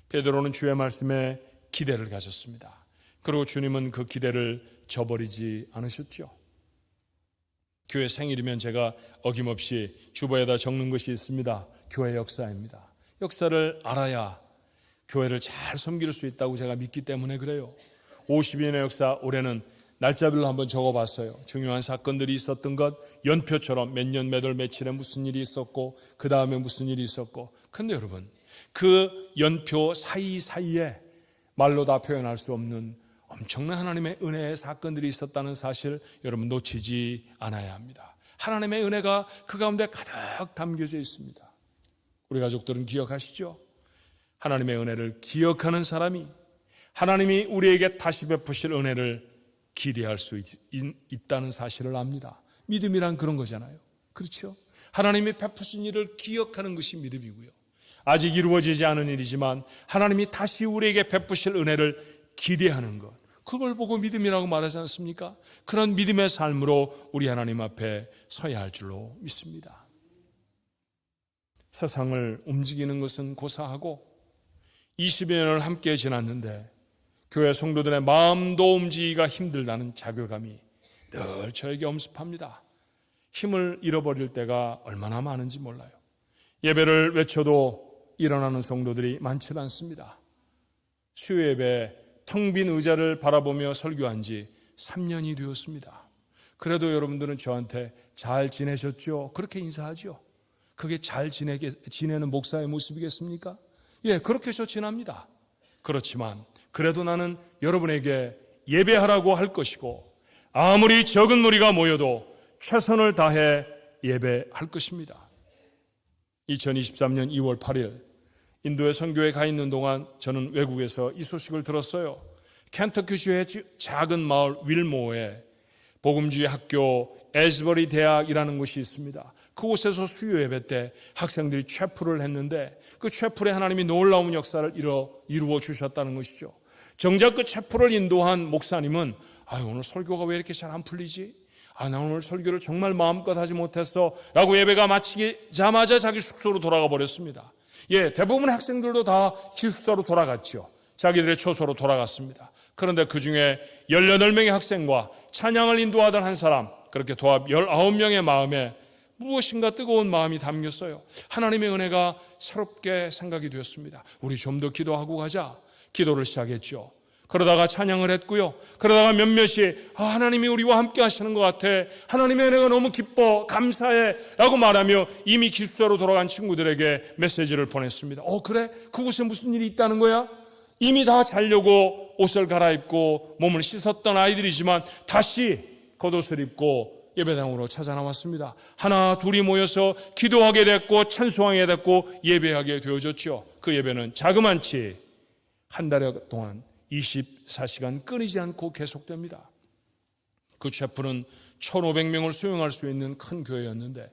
베드로는 주의 말씀에 기대를 가졌습니다. 그리고 주님은 그 기대를 저버리지 않으셨죠. 교회 생일이면 제가 어김없이 주보에다 적는 것이 있습니다. 교회 역사입니다. 역사를 알아야 교회를 잘 섬길 수 있다고 제가 믿기 때문에 그래요. 52년의 역사, 올해는 날짜별로 한번 적어봤어요. 중요한 사건들이 있었던 것, 연표처럼 몇 년, 몇 월, 며칠에 무슨 일이 있었고 그 다음에 무슨 일이 있었고. 근데 여러분, 그 연표 사이사이에 말로 다 표현할 수 없는 엄청난 하나님의 은혜의 사건들이 있었다는 사실 여러분 놓치지 않아야 합니다. 하나님의 은혜가 그 가운데 가득 담겨져 있습니다. 우리 가족들은 기억하시죠? 하나님의 은혜를 기억하는 사람이 하나님이 우리에게 다시 베푸실 은혜를 기대할 수 있다는 사실을 압니다. 믿음이란 그런 거잖아요. 그렇죠? 하나님이 베푸신 일을 기억하는 것이 믿음이고요. 아직 이루어지지 않은 일이지만 하나님이 다시 우리에게 베푸실 은혜를 기대하는 것, 그걸 보고 믿음이라고 말하지 않습니까? 그런 믿음의 삶으로 우리 하나님 앞에 서야 할 줄로 믿습니다. 세상을 움직이는 것은 고사하고 20여 년을 함께 지났는데 교회 성도들의 마음도 움직이기가 힘들다는 자괴감이 늘 저에게 엄습합니다. 힘을 잃어버릴 때가 얼마나 많은지 몰라요. 예배를 외쳐도 일어나는 성도들이 많지 않습니다. 수요예배 텅 빈 의자를 바라보며 설교한 지 3년이 되었습니다. 그래도 여러분들은 저한테 잘 지내셨죠? 그렇게 인사하죠. 그게 잘 지내는 목사의 모습이겠습니까? 예, 그렇게 저 지납니다. 그렇지만 그래도 나는 여러분에게 예배하라고 할 것이고 아무리 적은 무리가 모여도 최선을 다해 예배할 것입니다. 2023년 2월 8일 인도의 선교에 가 있는 동안 저는 외국에서 이 소식을 들었어요. 켄터키주의 작은 마을 윌모어에 복음주의 학교 에즈버리 대학이라는 곳이 있습니다. 그곳에서 수요 예배 때 학생들이 채플을 했는데 그 채플에 하나님이 놀라운 역사를 이루어 주셨다는 것이죠. 정작 그 채플을 인도한 목사님은 오늘 설교가 왜 이렇게 잘 안 풀리지? 나 오늘 설교를 정말 마음껏 하지 못했어 라고 예배가 마치자마자 자기 숙소로 돌아가 버렸습니다. 대부분의 학생들도 다 기숙사로 돌아갔죠. 자기들의 처소로 돌아갔습니다. 그런데 그 중에 18명의 학생과 찬양을 인도하던 한 사람, 그렇게 도합 19명의 마음에 무엇인가 뜨거운 마음이 담겼어요. 하나님의 은혜가 새롭게 생각이 되었습니다. 우리 좀 더 기도하고 가자. 기도를 시작했죠. 그러다가 찬양을 했고요. 그러다가 몇몇이 하나님이 우리와 함께 하시는 것 같아. 하나님의 은혜가 너무 기뻐. 감사해. 라고 말하며 이미 기숙사로 돌아간 친구들에게 메시지를 보냈습니다. 그래? 그곳에 무슨 일이 있다는 거야? 이미 다 자려고 옷을 갈아입고 몸을 씻었던 아이들이지만 다시 겉옷을 입고 예배당으로 찾아 나왔습니다. 하나 둘이 모여서 기도하게 됐고 찬송하게 됐고 예배하게 되어졌죠. 그 예배는 자그만치 한 달 동안 24시간 끊이지 않고 계속됩니다. 그 채플은 1,500명을 수용할 수 있는 큰 교회였는데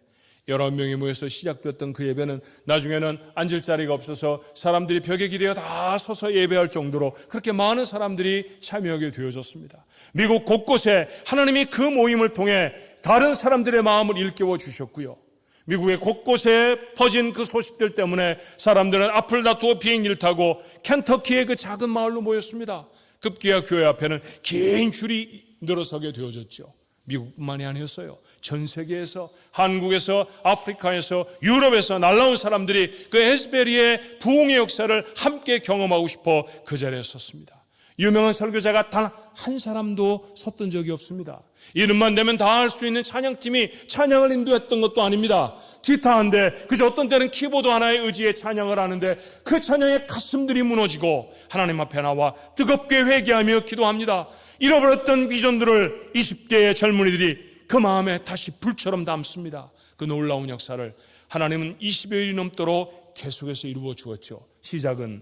19명이 모여서 시작됐던 그 예배는 나중에는 앉을 자리가 없어서 사람들이 벽에 기대어 다 서서 예배할 정도로 그렇게 많은 사람들이 참여하게 되어졌습니다. 미국 곳곳에 하나님이 그 모임을 통해 다른 사람들의 마음을 일깨워 주셨고요. 미국의 곳곳에 퍼진 그 소식들 때문에 사람들은 앞을 다투어 비행기를 타고 켄터키의 그 작은 마을로 모였습니다. 급기야 교회 앞에는 긴 줄이 늘어서게 되어졌죠. 미국뿐만이 아니었어요. 전 세계에서, 한국에서, 아프리카에서, 유럽에서 날라온 사람들이 그 에즈베리의 부흥의 역사를 함께 경험하고 싶어 그 자리에 섰습니다. 유명한 설교자가 단 한 사람도 섰던 적이 없습니다. 이름만 되면 다 할 수 있는 찬양팀이 찬양을 인도했던 것도 아닙니다. 기타 한 대, 그저 어떤 때는 키보드 하나의 의지에 찬양을 하는데 그 찬양에 가슴들이 무너지고 하나님 앞에 나와 뜨겁게 회개하며 기도합니다. 잃어버렸던 비전들을 20대의 젊은이들이 그 마음에 다시 불처럼 담습니다. 그 놀라운 역사를 하나님은 20여일이 넘도록 계속해서 이루어 주었죠. 시작은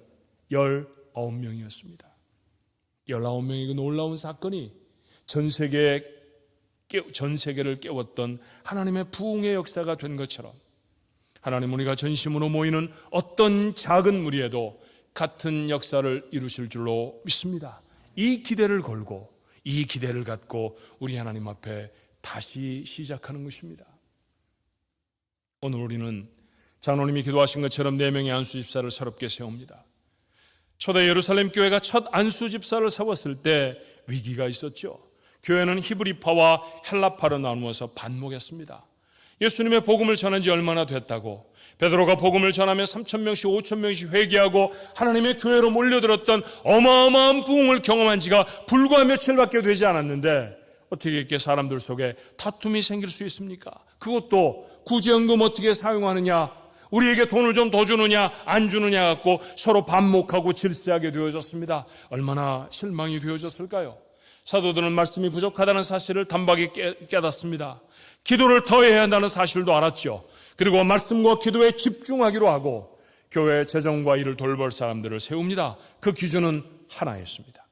19명이었습니다. 19명의 그 놀라운 사건이 전 세계를 깨웠던 하나님의 부흥의 역사가 된 것처럼 하나님 우리가 전심으로 모이는 어떤 작은 무리에도 같은 역사를 이루실 줄로 믿습니다. 이 기대를 걸고 이 기대를 갖고 우리 하나님 앞에 다시 시작하는 것입니다. 오늘 우리는 장로님이 기도하신 것처럼 4명의 안수집사를 새롭게 세웁니다. 초대 예루살렘 교회가 첫 안수집사를 세웠을 때 위기가 있었죠. 교회는 히브리파와 헬라파로 나누어서 반목했습니다. 예수님의 복음을 전한 지 얼마나 됐다고 베드로가 복음을 전하며 3,000명씩 5,000명씩 회개하고 하나님의 교회로 몰려들었던 어마어마한 부흥을 경험한 지가 불과 며칠밖에 되지 않았는데 어떻게 이렇게 사람들 속에 다툼이 생길 수 있습니까? 그것도 구제연금 어떻게 사용하느냐, 우리에게 돈을 좀 더 주느냐 안 주느냐 갖고 서로 반목하고 질세하게 되어졌습니다. 얼마나 실망이 되어졌을까요? 사도들은 말씀이 부족하다는 사실을 단박에 깨닫습니다. 기도를 더 해야 한다는 사실도 알았죠. 그리고 말씀과 기도에 집중하기로 하고 교회 재정과 일을 돌볼 사람들을 세웁니다. 그 기준은 하나였습니다.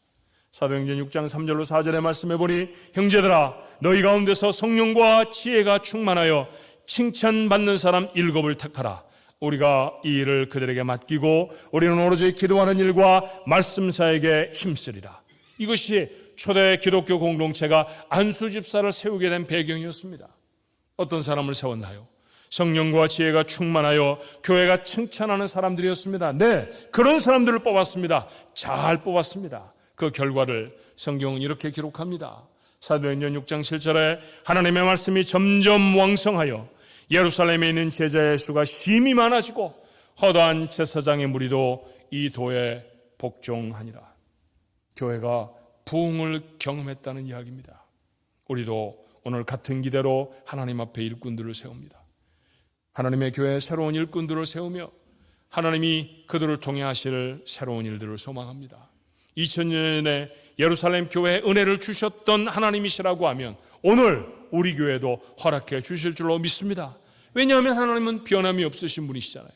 사도행전 6장 3절로 4절의 말씀해 보니 형제들아 너희 가운데서 성령과 지혜가 충만하여 칭찬받는 사람 7을 택하라. 우리가 이 일을 그들에게 맡기고 우리는 오로지 기도하는 일과 말씀사에게 힘쓰리라. 이것이 초대 기독교 공동체가 안수집사를 세우게 된 배경이었습니다. 어떤 사람을 세웠나요? 성령과 지혜가 충만하여 교회가 칭찬하는 사람들이었습니다. 네, 그런 사람들을 뽑았습니다. 잘 뽑았습니다. 그 결과를 성경은 이렇게 기록합니다. 사도행전 6장 7절에 하나님의 말씀이 점점 왕성하여 예루살렘에 있는 제자의 수가 심히 많아지고 허다한 제사장의 무리도 이 도에 복종하니라. 교회가 부흥을 경험했다는 이야기입니다. 우리도 오늘 같은 기대로 하나님 앞에 일꾼들을 세웁니다. 하나님의 교회에 새로운 일꾼들을 세우며 하나님이 그들을 통해 하실 새로운 일들을 소망합니다. 2000년에 예루살렘 교회에 은혜를 주셨던 하나님이시라고 하면 오늘 우리 교회도 허락해 주실 줄로 믿습니다. 왜냐하면 하나님은 변함이 없으신 분이시잖아요.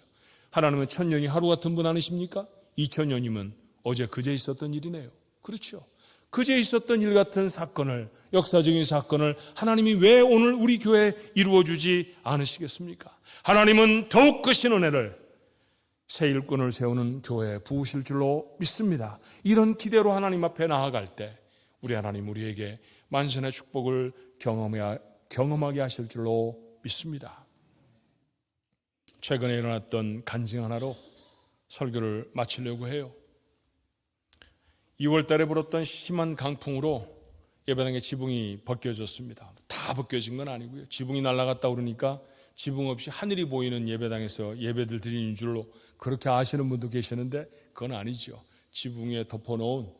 하나님은 천년이 하루 같은 분 아니십니까? 2000년이면 어제 그제 있었던 일이네요. 그렇죠. 그제 있었던 일 같은 사건을, 역사적인 사건을 하나님이 왜 오늘 우리 교회에 이루어주지 않으시겠습니까? 하나님은 더욱 그 신은혜를 새 일꾼을 세우는 교회에 부으실 줄로 믿습니다. 이런 기대로 하나님 앞에 나아갈 때 우리 하나님 우리에게 만선의 축복을 경험하게 하실 줄로 믿습니다. 최근에 일어났던 간증 하나로 설교를 마치려고 해요. 2월 달에 불었던 심한 강풍으로 예배당의 지붕이 벗겨졌습니다. 다 벗겨진 건 아니고요. 지붕이 날아갔다 그러니까 지붕 없이 하늘이 보이는 예배당에서 예배들 드리는 줄로 그렇게 아시는 분도 계시는데 그건 아니죠. 지붕에 덮어놓은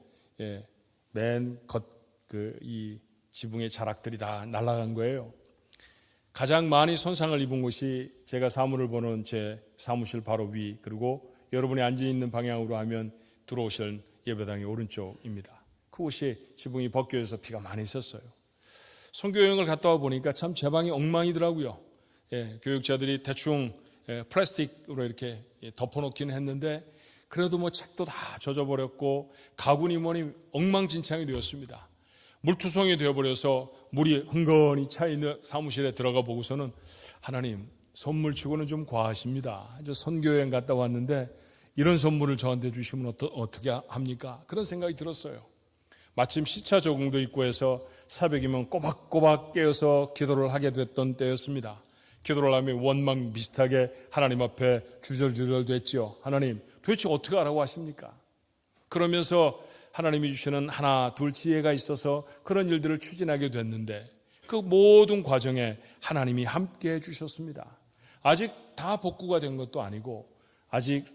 맨 이 지붕의 자락들이 다 날아간 거예요. 가장 많이 손상을 입은 곳이 제가 사무를 보는 제 사무실 바로 위, 그리고 여러분이 앉아있는 방향으로 하면 들어오실 예배당의 오른쪽입니다. 그곳이 지붕이 벗겨져서 비가 많이 섰어요. 선교 여행을 갔다 와 보니까 참 제 방이 엉망이더라고요. 교육자들이 대충 플라스틱으로 이렇게 덮어놓기는 했는데 그래도 뭐 책도 다 젖어버렸고 가구니 뭐니 엉망진창이 되었습니다. 물투성이 되어버려서 물이 흥건히 차있는 사무실에 들어가 보고서는 하나님 선물 치고는 좀 과하십니다. 이제 선교여행 갔다 왔는데 이런 선물을 저한테 주시면 어떻게 합니까? 그런 생각이 들었어요. 마침 시차 적응도 있고 해서 새벽이면 꼬박꼬박 깨어서 기도를 하게 됐던 때였습니다. 기도를 하면 원망 비슷하게 하나님 앞에 주절주절 됐죠. 하나님 도대체 어떻게 하라고 하십니까? 그러면서 하나님이 주시는 하나 둘 지혜가 있어서 그런 일들을 추진하게 됐는데 그 모든 과정에 하나님이 함께 해주셨습니다. 아직 다 복구가 된 것도 아니고 아직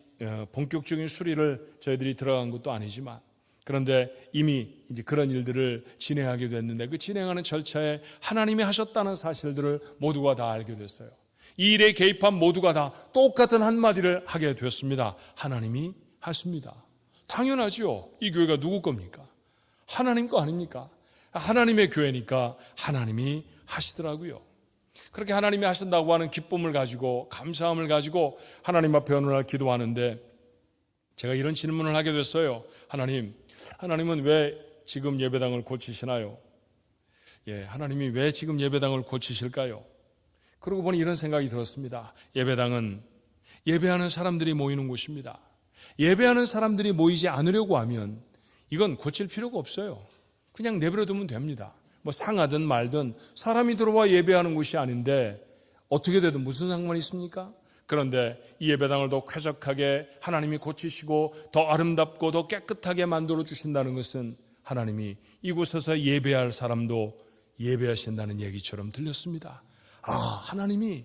본격적인 수리를 저희들이 들어간 것도 아니지만 그런데 이미 이제 그런 일들을 진행하게 됐는데 그 진행하는 절차에 하나님이 하셨다는 사실들을 모두가 다 알게 됐어요. 이 일에 개입한 모두가 다 똑같은 한마디를 하게 됐습니다. 하나님이 하십니다. 당연하죠. 이 교회가 누구 겁니까? 하나님 거 아닙니까? 하나님의 교회니까 하나님이 하시더라고요. 그렇게 하나님이 하신다고 하는 기쁨을 가지고 감사함을 가지고 하나님 앞에 어느 날 기도하는데 제가 이런 질문을 하게 됐어요. 하나님은 왜 지금 예배당을 고치시나요? 하나님이 왜 지금 예배당을 고치실까요? 그러고 보니 이런 생각이 들었습니다. 예배당은 예배하는 사람들이 모이는 곳입니다. 예배하는 사람들이 모이지 않으려고 하면 이건 고칠 필요가 없어요. 그냥 내버려두면 됩니다. 뭐 상하든 말든 사람이 들어와 예배하는 곳이 아닌데 어떻게 되든 무슨 상관이 있습니까? 그런데 이 예배당을 더 쾌적하게 하나님이 고치시고 더 아름답고 더 깨끗하게 만들어 주신다는 것은 하나님이 이곳에서 예배할 사람도 예배하신다는 얘기처럼 들렸습니다. 하나님이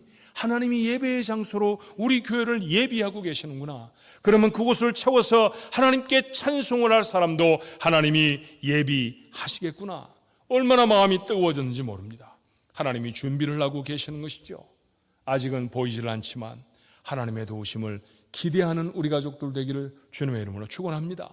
예배의 장소로 우리 교회를 예비하고 계시는구나. 그러면 그곳을 채워서 하나님께 찬송을 할 사람도 하나님이 예비하시겠구나. 얼마나 마음이 뜨거워졌는지 모릅니다. 하나님이 준비를 하고 계시는 것이죠. 아직은 보이질 않지만 하나님의 도우심을 기대하는 우리 가족들 되기를 주님의 이름으로 축원합니다.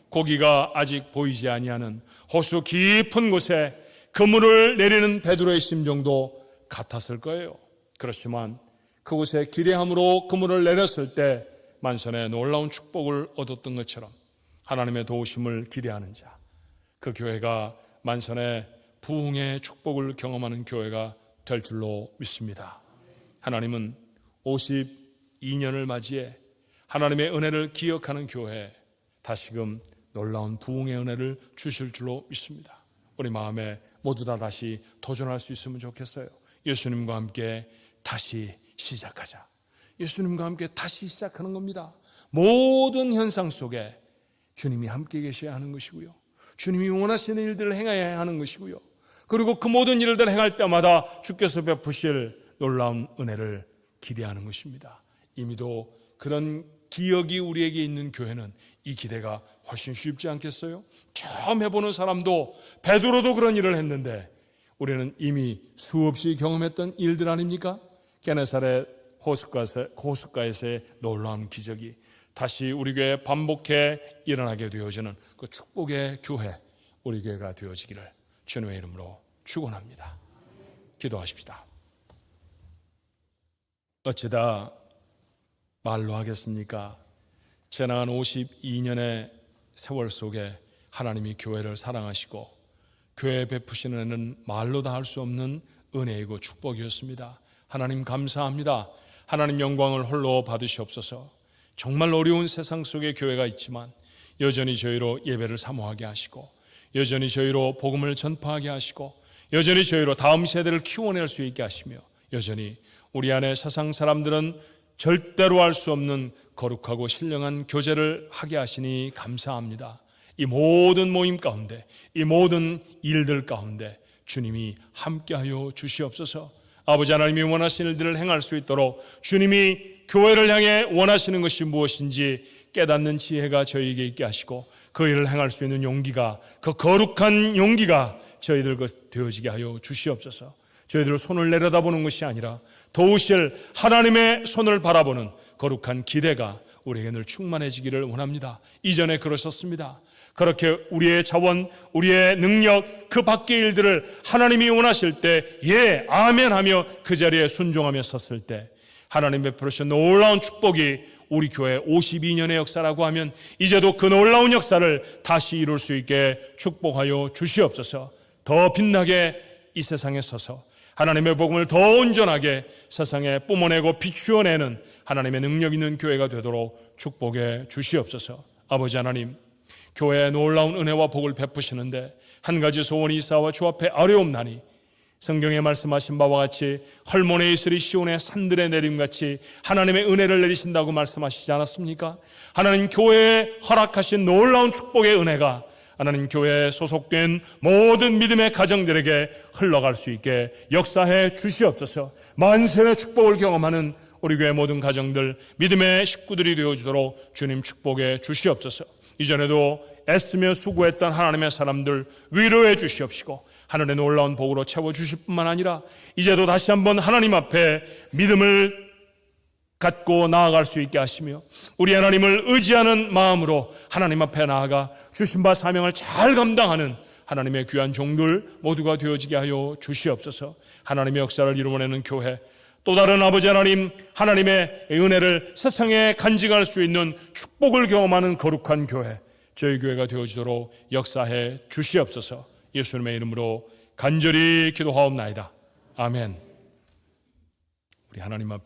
고기가 아직 보이지 아니하는 호수 깊은 곳에 그물을 내리는 베드로의 심정도 같았을 거예요. 그렇지만 그곳에 기대함으로 그물을 내렸을 때 만선의 놀라운 축복을 얻었던 것처럼 하나님의 도우심을 기대하는 자, 그 교회가 만선의 부흥의 축복을 경험하는 교회가 될 줄로 믿습니다. 하나님은 52년을 맞이해 하나님의 은혜를 기억하는 교회에 다시금 놀라운 부흥의 은혜를 주실 줄로 믿습니다. 우리 마음에 모두 다 다시 도전할 수 있으면 좋겠어요. 예수님과 함께 다시 시작하자. 예수님과 함께 다시 시작하는 겁니다. 모든 현상 속에 주님이 함께 계셔야 하는 것이고요. 주님이 원하시는 일들을 행해야 하는 것이고요. 그리고 그 모든 일들을 행할 때마다 주께서 베푸실 놀라운 은혜를 기대하는 것입니다. 이미도 그런 기억이 우리에게 있는 교회는 이 기대가 훨씬 쉽지 않겠어요? 처음 해보는 사람도 베드로도 그런 일을 했는데 우리는 이미 수없이 경험했던 일들 아닙니까? 게네사렛 호숫가에서의 놀라운 기적이 다시 우리 교회에 반복해 일어나게 되어지는 그 축복의 교회, 우리 교회가 되어지기를 주님의 이름으로 축원합니다. 기도하십시다. 어찌다 말로 하겠습니까? 지난 52년의 세월 속에 하나님이 교회를 사랑하시고 교회에 베푸시는 은혜는 말로 다 할 수 없는 은혜이고 축복이었습니다. 하나님 감사합니다. 하나님 영광을 홀로 받으시옵소서. 정말 어려운 세상 속에 교회가 있지만 여전히 저희로 예배를 사모하게 하시고 여전히 저희로 복음을 전파하게 하시고 여전히 저희로 다음 세대를 키워낼 수 있게 하시며 여전히 우리 안에 세상 사람들은 절대로 할 수 없는 거룩하고 신령한 교제를 하게 하시니 감사합니다. 이 모든 모임 가운데 이 모든 일들 가운데 주님이 함께하여 주시옵소서. 아버지 하나님이 원하시는 일들을 행할 수 있도록 주님이 교회를 향해 원하시는 것이 무엇인지 깨닫는 지혜가 저희에게 있게 하시고 그 일을 행할 수 있는 용기가, 그 거룩한 용기가 저희들 되어지게 하여 주시옵소서. 저희들 손을 내려다보는 것이 아니라 도우실 하나님의 손을 바라보는 거룩한 기대가 우리에게 늘 충만해지기를 원합니다. 이전에 그러셨습니다. 그렇게 우리의 자원, 우리의 능력, 그 밖의 일들을 하나님이 원하실 때 예, 아멘 하며 그 자리에 순종하며 섰을 때 하나님 베풀으신 놀라운 축복이 우리 교회 52년의 역사라고 하면 이제도 그 놀라운 역사를 다시 이룰 수 있게 축복하여 주시옵소서. 더 빛나게 이 세상에 서서 하나님의 복음을 더 온전하게 세상에 뿜어내고 비추어내는 하나님의 능력 있는 교회가 되도록 축복해 주시옵소서. 아버지 하나님, 교회에 놀라운 은혜와 복을 베푸시는데 한 가지 소원이 있사와 주 앞에 어려움나니 성경에 말씀하신 바와 같이 헐몬의 이슬이 시온의 산들에 내림같이 하나님의 은혜를 내리신다고 말씀하시지 않았습니까? 하나님 교회에 허락하신 놀라운 축복의 은혜가 하나님 교회에 소속된 모든 믿음의 가정들에게 흘러갈 수 있게 역사해 주시옵소서. 만세의 축복을 경험하는 우리 교회 모든 가정들, 믿음의 식구들이 되어주도록 주님 축복해 주시옵소서. 이전에도 애쓰며 수고했던 하나님의 사람들 위로해 주시옵시고 하늘의 놀라운 복으로 채워주실 뿐만 아니라 이제도 다시 한번 하나님 앞에 믿음을 갖고 나아갈 수 있게 하시며 우리 하나님을 의지하는 마음으로 하나님 앞에 나아가 주신 바 사명을 잘 감당하는 하나님의 귀한 종들 모두가 되어지게 하여 주시옵소서. 하나님의 역사를 이루어내는 교회, 또 다른 아버지 하나님, 하나님의 은혜를 세상에 간직할 수 있는 축복을 경험하는 거룩한 교회, 저희 교회가 되어지도록 역사해 주시옵소서. 예수님의 이름으로 간절히 기도하옵나이다. 아멘. 우리 하나님 앞에